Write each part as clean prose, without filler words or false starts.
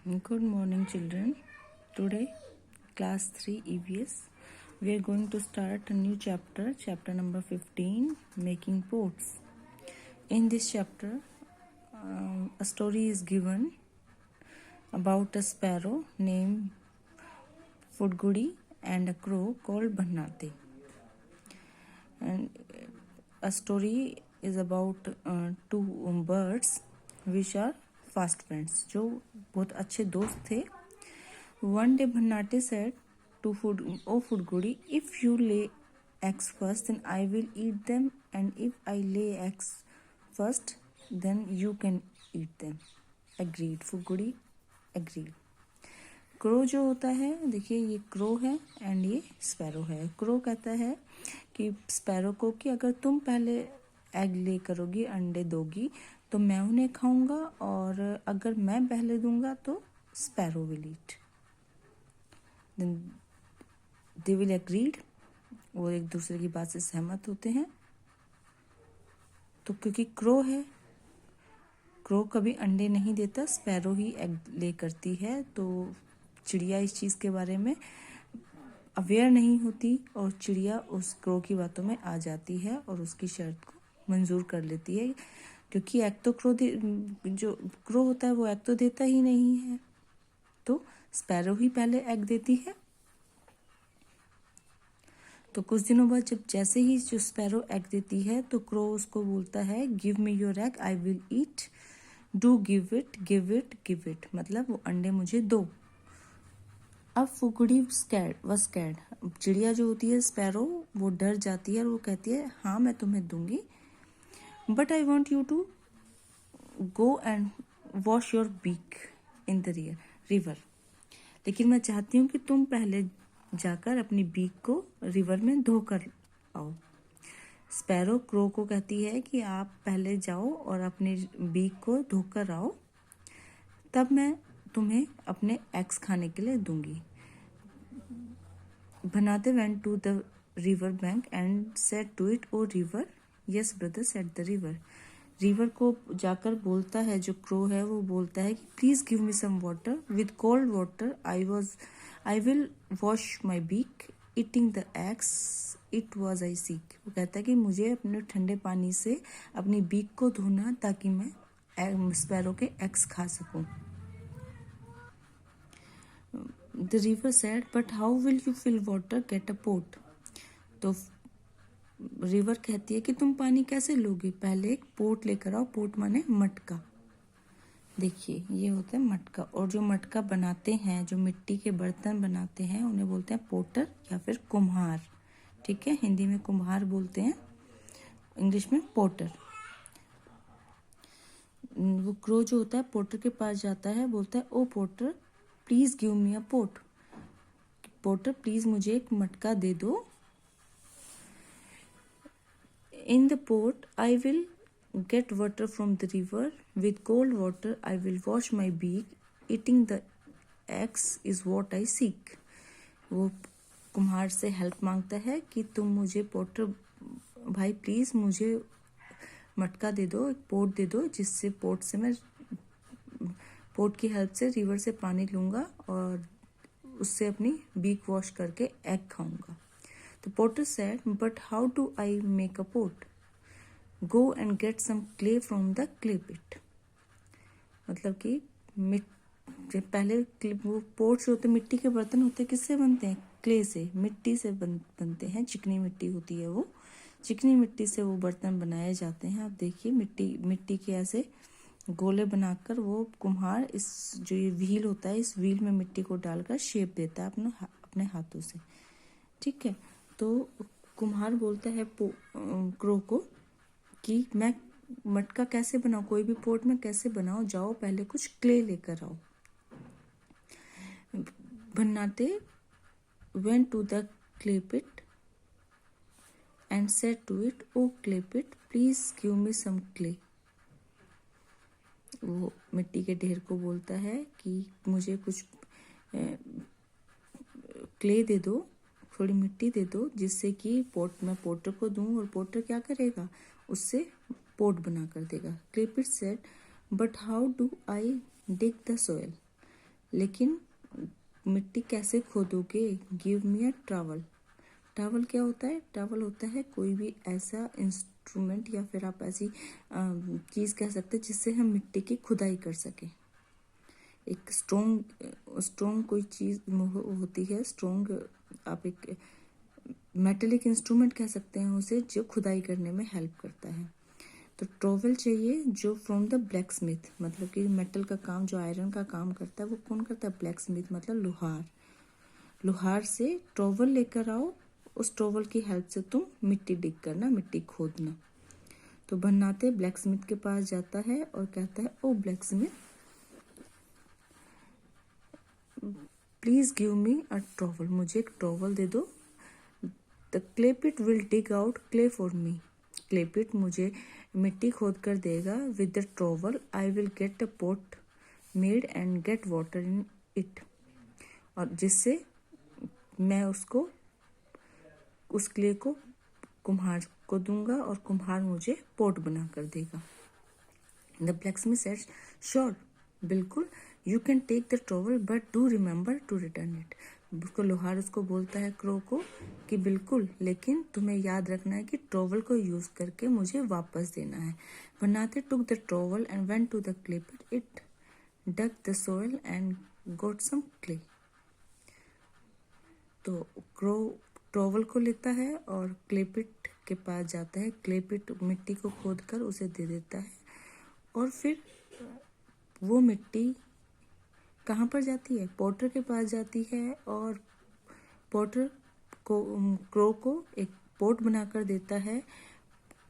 Good morning, children. Today, class 3 EVS, we are going to start a new chapter, chapter number 15, making pots. In this chapter, a story is given about a sparrow named Fudgudi and a crow called Bhannate. And a story is about two birds which are fast friends, जो बहुत अच्छे दोस्त थे. One day Bhannate said to Fudgudi, if you lay eggs first, then I will eat them, and if I lay eggs first, then you can eat them. Agreed. Fudgudi agreed. Crow जो होता है, देखिए ये crow है and ये sparrow है. Crow कहता है कि स्पैरो को कि अगर तुम पहले एग ले करोगी, अंडे दोगी, तो मैं उन्हें खाऊंगा, और अगर मैं पहले दूंगा तो sparrow will eat. Then they will agreed. वो एक दूसरे की बात से सहमत होते हैं. तो क्योंकि क्रो है, क्रो कभी अंडे नहीं देता, स्पैरो ही एग ले करती है. तो चिड़िया इस चीज़ के बारे में अवेयर नहीं होती और चिड़िया उस क्रो की बातों में आ जाती है और उसकी शर्त को मंजूर कर लेती है, क्योंकि एग तो जो क्रो होता है वो एग तो देता ही नहीं है, तो स्पैरो ही पहले एग देती है. तो कुछ दिनों बाद जब जैसे ही जो स्पैरो एग देती है तो क्रो उसको बोलता है, give me your egg, I will eat, do give it, give it, give it. मतलब वो अंडे मुझे दो. अब फुगड़ी स्कैर्ड, चिड़िया जो होती है स्पैरो, वो डर जाती है और वो कहती है, हाँ मैं तुम्हें दूंगी, but I want you to go and wash your beak in the river. लेकिन मैं चाहती हूँ कि तुम पहले जाकर अपनी बीक को रिवर में धो कर आओ. स्पैरो क्रो को कहती है कि आप पहले जाओ और अपनी बीक को धोकर आओ, तब मैं तुम्हें अपने एग्स खाने के लिए दूंगी. Bhannate went to the river bank and said to it, O river, yes brother, said the river. River को जाकर बोलता है, जो क्रो है वो बोलता है कि please give me some water, with cold water I will wash my beak, eating the eggs it was I seek. वो कहता है कि मुझे अपने ठंडे पानी से अपनी बीक को धोना ताकि मैं स्पैरो के एग्स खा सकूं. The river said, but how will you fill water, get a pot? तो रिवर कहती है कि तुम पानी कैसे लोगे, पहले एक पोट लेकर आओ. पोट माने मटका. देखिए ये होता है मटका. और जो मटका बनाते हैं, जो मिट्टी के बर्तन बनाते हैं, उन्हें बोलते हैं पोटर या फिर कुम्हार. ठीक है, हिंदी में कुम्हार बोलते हैं, इंग्लिश में पोटर. वो क्रो जो होता है पोटर के पास जाता है, बोलता है, O potter please give me a pot. Potter please मुझे एक मटका दे दो. In the pot I will get water from the river, with cold water I will wash my beak, eating the eggs is what I seek. वो कुम्हार से help मांगता है कि तुम मुझे, पोटर भाई प्लीज मुझे मटका दे दो, एक पोट दे दो, जिससे पोट से मैं पोट की हेल्प से रिवर से पानी लूंगा और उससे अपनी बीक वॉश करके एग खाऊंगा. तो potter said, but how do I make a pot, go and get some clay from the clay pit. मतलब कि पहले वो पोट जो होते मिट्टी के बर्तन होते हैं, किससे बनते हैं, क्ले से, मिट्टी से बनते हैं. चिकनी मिट्टी होती है, वो चिकनी मिट्टी से वो बर्तन बनाए जाते हैं. आप देखिए मिट्टी के ऐसे गोले बनाकर वो कुम्हार, इस जो ये व्हील होता है, इस व्हील में मिट्टी को डालकर शेप देता है अपने हाथों से. ठीक है, तो कुम्हार बोलता है क्रो को कि मैं मटका कैसे बनाऊं, कोई भी पोट में कैसे बनाऊं, जाओ पहले कुछ क्ले लेकर आओ. Bhannate went to the clay pit and said to it, O clay pit, please give me some clay. वो मिट्टी के ढेर को बोलता है कि मुझे कुछ क्ले दे दो, थोड़ी मिट्टी दे दो, जिससे कि मैं पोटर को दूं और पोटर क्या करेगा, उससे पोट बना कर देगा. Clay pit said, but how do I dig the soil, लेकिन मिट्टी कैसे खोदोगे? Give me a trowel. Trowel क्या होता है? ट्रैवल होता है कोई भी ऐसा इंस्ट्रूमेंट या फिर आप ऐसी चीज़ कह सकते हैं जिससे हम मिट्टी की खुदाई कर सकें। एक स्ट्रोंग कोई चीज़ होती है, स्ट्रोंग, आप एक मेटेलिक इंस्ट्रूमेंट कह सकते हैं उसे, जो खुदाई करने में हेल्प करता है। तो ट्रॉवल चाहिए जो फ्रॉम द ब्लैक स्मिथ, मतलब कि मेटल का काम, जो आयरन का काम करता है वो कौन करता है? ब्लैक स्मिथ, मतलब लोहार। लोहार से ट्रॉवल लेकर आओ, उस ट्रॉवल की हेल्प से तुम मिट्टी डिग करना, मिट्टी खोदना। तो भन्नाटे ब्लैक स्मिथ के पास जाता है और कहता है, O blacksmith, please give me a trowel, मुझे एक ट्रॉवल दे दो। The clay pit will dig out clay for me. Clay pit मुझे मिट्टी खोद कर देगा। With the trowel I will get a pot made and get water in it. और जिससे मैं उसको, उस क्ले को कुम्हार को दूंगा और कुम्हार मुझे पोट बना कर देगा। द ब्लैकस्मिथ सेड, श्योर, बिल्कुल, you can take the trowel but do remember to return it. उसको लोहार उसको बोलता है क्रो को कि बिल्कुल, लेकिन तुम्हें याद रखना है कि ट्रॉवल को यूज करके मुझे वापस देना है। बनाते took the trowel and went to the clay pit. It dug the soil and got some clay. तो क्रो ट्रॉवल को लेता है और क्ले पिट के पास जाता है। क्ले पिट मिट्टी को खोद कर उसे दे देता है और फिर वो मिट्टी कहाँ पर जाती है? पॉटर के पास जाती है और पॉटर को, क्रो को एक पोट बनाकर देता है।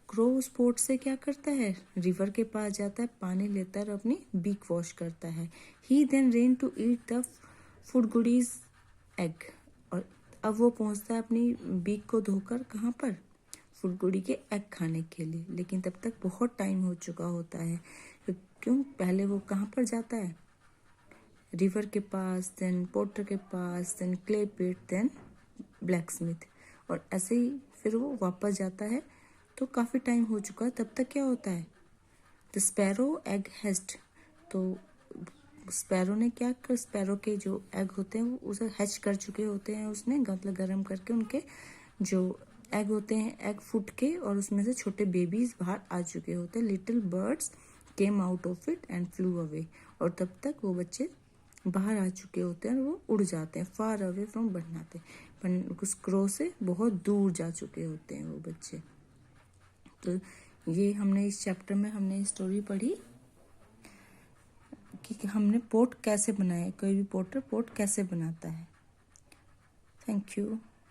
क्रो उस पोट से क्या करता है? रिवर के पास जाता है, पानी लेता है और अपनी बीक वॉश करता है। He then ran to eat the food goodies egg. और अब वो पहुंचता है अपनी बीक को धोकर कहाँ पर? फूड गुडी के एग खाने के लिए। लेकिन तब तक बहुत टाइम हो चुका होता है। क्यों? पहले वो कहाँ पर जाता है? रिवर के पास, देन पोटर के पास, देन क्ले पिट, देन ब्लैक स्मिथ, और ऐसे ही फिर वो वापस जाता है। तो काफ़ी टाइम हो चुका है। तब तक क्या होता है? The sparrow egg hatched. तो स्पैरो ने क्या कर, स्पैरो के जो एग होते हैं वो उसे हैच कर चुके होते हैं, उसने मतलब गर्म करके उनके जो एग होते हैं, एग फूट के, और उसमें से छोटे बेबीज बाहर आ चुके होते हैं। Little birds came out of it and flu away. और तब तक वो बच्चे बाहर आ चुके होते हैं और वो उड़ जाते हैं, फार अवे फ्रॉम बनाते, उस क्रो से बहुत दूर जा चुके होते हैं वो बच्चे। तो ये हमने इस चैप्टर में हमने स्टोरी पढ़ी कि हमने पोट कैसे बनाया, कोई भी पोटर पोट कैसे बनाता है। Thank you.